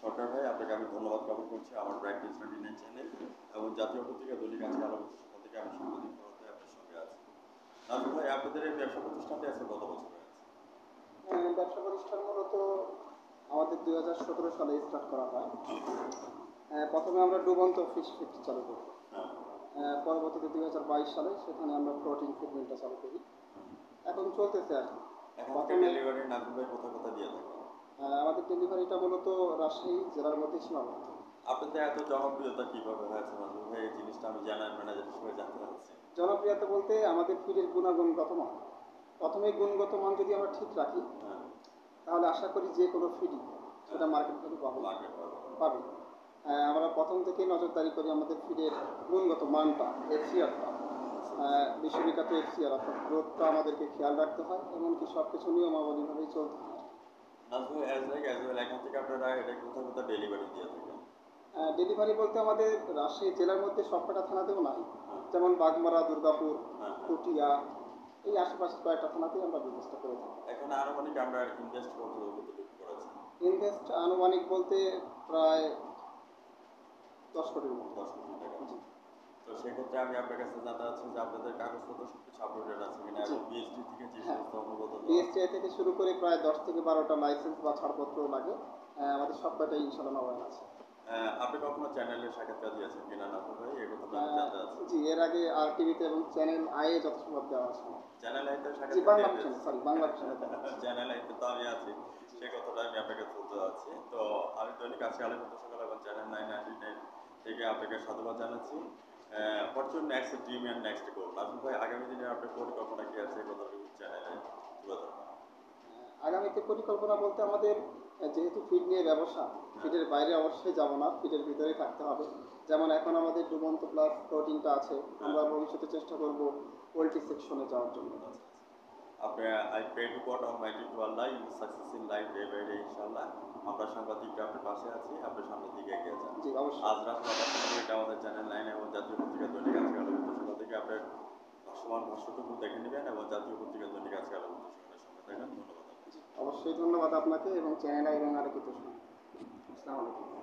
সরকার ভাই, আপনাকে আমি ধন্যবাদ জ্ঞাপন করছি আমার ব্রাইট টিউশন ডিনার চ্যানেল এবং জাতীয় পত্রিকা দৈনিক আজকে আলো সেখান থেকে আমি সাংবাদিক হতে আপনার সঙ্গে আছি। নাজমুল ভাই, আপনাদের এই ব্যবসা প্রতিষ্ঠানটি আজকে কত বছর হয়েছে? ব্যবসা প্রতিষ্ঠান মূলত আমাদের 2017 সালে স্টার্ট করা হয়। প্রথমে আমরা ডুবন্ত ফিশ ফ্যাক্টরি চালু করি। হ্যাঁ। পরবর্তীতে 2022 সালে সেখানে আমরা প্রোটিন ফিড মিলটা চালু করি। এখন চলতেছে আর কি। এখন থেকে প্রথমে ডেলিভারি নাজমুল ভাই কোথায় কোথায় দিয়ে থাকেন? আমাদের ডেলিভারিটা মূলত রাজশাহী জেলার মধ্যে সীমাবদ্ধ। আপনাদের এত জনপ্রিয়তা কিভাবে হয়েছে নাজমুল ভাই? এই জিনিসটা আমি জেনারেল ম্যানেজার হিসেবে জানতে চাচ্ছি। জনপ্রিয়তা বলতে আমাদের ফিডের গুণগত মান। প্রথমে গুণগত মান যদি আমরা ঠিক রাখি, হ্যাঁ। তাহলে আশা করি যে কোনো ফিডই সেটা মার্কেট ভ্যালু পাবে। আমরা প্রথম থেকেই নজরদারি করি আমাদের ফিডের গুণগত মানটা, এফসিআরটা, বিশ্ববিখ্যাত এফসিআর অর্থাৎ গ্রোথটা আমাদেরকে খেয়াল রাখতে হয়, এমনকি সব কিছু নিয়মাবলীভাবেই চলতে হয়। এখান থেকে আপনারা এটা কোথায় কোথায় ডেলিভারি দিয়ে থাকেন? ডেলিভারি বলতে আমাদের রাজশাহী জেলার মধ্যে সবকটা থানাতেও নাই, যেমন বাগমারা, দুর্গাপুর, পুঠিয়া, এই আশেপাশে কয়েকটা থানাতেই আমরা ব্যবস্থা করে থাকি। এখন আনুমানিক আমরা ইনভেস্ট করেছেন? ইনভেস্ট আনুমানিক বলতে প্রায় 10 কোটির মতো। 10 কোটি টাকা। তো সেক্ষেত্রে আমি আপনার কাছে জানতে চাচ্ছি যে আপনাদের কাগজপত্র সবকিছু আপডেটেড আছে কিনা এবং বিএসটি থেকে যে সমস্ত অনুমোদন বিএসটিআই থেকে শুরু করে প্রায় 10 থেকে 12টা লাইসেন্স বা ছাড়পত্র লাগে। আমাদের সবকটাই ইনশাআল্লাহ নবায়ন আছে। আপনি কখনো চ্যানেলের সাক্ষাৎকার দিয়েছেন কিনা নাজমুল ভাই? এই কথা আমি জানতে চাচ্ছি। জি, এর আগে আর টিভিতে এবং চ্যানেল আইয়ে যত সম্ভব দেওয়া আছে। চ্যানেল আইতে জি, সাক্ষাৎকার বাংলা ভাষায়, সরি বাংলা ভাষায়। চ্যানেল আইতে তো আমি আছি, সেই কথাটা আমি আপনাকে বলতে চাচ্ছি। তো আমি দৈনিক আজকে আলো সকাল এবং চ্যানেল 999 থেকে আপনাকে সাধুবাদ জানাচ্ছি। What's your next dream and next গোল? নাজমুল ভাই, আগামী দিনে আপনার পরিকল্পনা কি আছে? এই কথাটা চ্যানেলে তুলে ধরবেন। আগামীতে পরিকল্পনা বলতে আমাদের যেহেতু ফিড নিয়ে ব্যবসা, ফিডের বাইরে অবশ্যই যাব না, ফিডের ভিতরেই থাকতে হবে। যেমন এখন আমাদের ডুবন্ত প্লাস প্রোটিনটা আছে, আমরা ভবিষ্যতে চেষ্টা করব পোলট্রি সেকশনে যাওয়ার জন্য। I pray to God Almighty to Allah you success in life day by day ইনশাআল্লাহ। আমরা সাংবাদিকরা আপনার পাশে আছি, আপনার সামনের দিকে এগিয়ে যান। জি, অবশ্যই। আজ রাত 9টার সময় এটা আমাদের চ্যানেল 9 এবং জাতীয় পত্রিকা দৈনিক আজকে আলো সেখান থেকে আপনার ভাষ্যমান ভাষ্যটুকু দেখে নেবেন এবং জাতীয় পত্রিকা দৈনিক আজকে আলো সেখানে সঙ্গে থাকবেন। ধন্যবাদ। অবশ্যই ধন্যবাদ আপনাকে এবং চ্যানেল এবং আলোকিত। আসসালামু আলাইকুম।